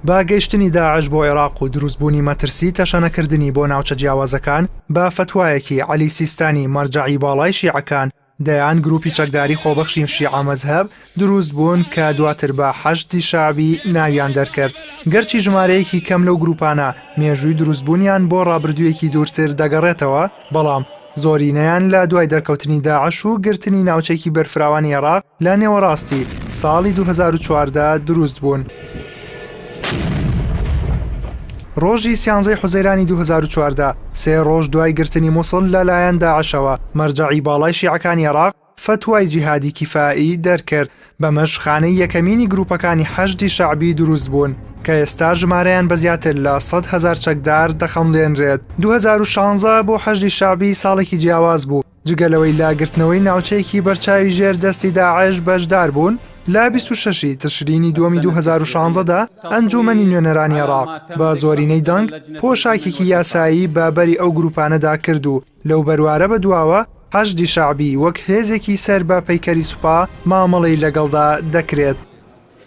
با گەیشتنی داعش بۆ عێراق و دروستبوونی مەترسی تەشەنەکردنی بۆ ناوچە جیاوازەکان بە فتوایەکی عەلی سیستانی مەرجەعی باڵای شیعەکان دەیان گروپی چەکداری خۆبەخشی شیعە مەزهەب دروست بوون کە دواتر بە حەشدی شعبی ناویان دەرکرد. گەرچی ژمارەیەکی کەم لەو گروپانە مێژووی دروستبوونیان بۆ ڕابردوویەکی دوورتر دەگەڕێتەوە، بەڵام زۆرینەیان لە دوای دەرکەوتنی داعش و گرتنی ناوچەیەکی بەرفراوانی عێراق لە نێوەڕاستی ساڵی 2014 دروست بوون. ڕۆژی 13 حوزەیرانی 2014 سێ ڕۆژ دوای گرتنی مووسڵ لەلایەن داعشەوە مەرجەعی باڵای شیعەکانی عێراق فتوای جیهادی کیفایی دەرکرد. بەمەش خانەی یەکەمینی گروپەکانی حەشدی شەعبی دروست بوون کە ئێستا ژمارەیان بە زیاتر لە 100,000 چەکدار دەخەمڵێنرێت. 2016 بۆ حەشدی شەعبی ساڵێکی جیاواز بوو. جگەلەوەی لاگرتنەوەی ناوچەیەکی بەرچاوی ژێر دەستی داعش بەشدار بوون، لە 26 تشرینی دووەمی 2016دا ئەنجومەنی نوێنەرانی عێراق بە زۆرینەی دەنگ پۆشاکێکی یاسایی بەبەری ئەو گروپانەدا کرد و لەو بەروارە بە دواوە حەشدی شەعبی وەک هێزێکی سەر بە پەیکەری سوپا مامەڵەی لەگەڵدا دەکرێت.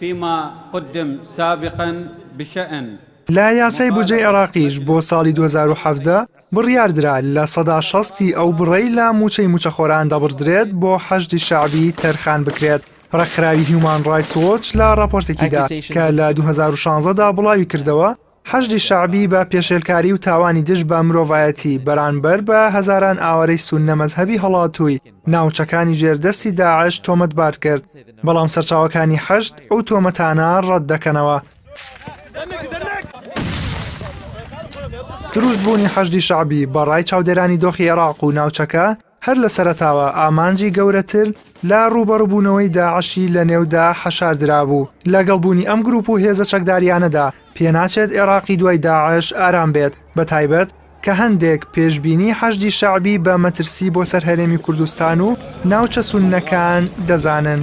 فيما قدم سابقا بشأن لا یاسای بودجەی عێراقیش بۆ ساڵی 2017 بڕیاردرا لە 160 ئەو بڕێی لە موچەی موچەخۆران دەبڕدرێت بۆ حەشدی شەعبی تەرخان بکرێت. ڕێکخراوی هیومان ڕایتس وۆچ لە راپۆرتێکیدا کە لە 2016دا بڵاوی کردەوە، حەشدی شەعبی بە پێشێلکاری و تاوانی دژ بە مرۆڤایەتی بەرامبەر بە هەزاران ئاوارەی سوننە مەزهەبی هەڵاتووی ناوچەکانی ژێردەستی داعش تۆمەتبار کرد، بەڵام سەرچاوەکانی حەشد ئەو تۆمەتانە ڕەت دەکەنەوە. دروستبوونی حەشدی شەعبی بەڕای چاودێرانی دۆخی عێراق و ناوچەکە هەر لە سەرەتاوە ئامانجی گەورەتر لە ڕوبەڕووبوونەوەی داعشی لە نێودا حەشاردرا بوو. لەگەڵبوونی ئەم گروپ و هێزە چەکداریانەدا پێناچێت عێراقی دوای داعش ئارام بێت، بەتایبەت کە هەندێک پێشبینی حەشدی شەعبی بە مەترسی بۆ سەر هەرێمی کوردستان و ناوچە سوننەکان دەزانن.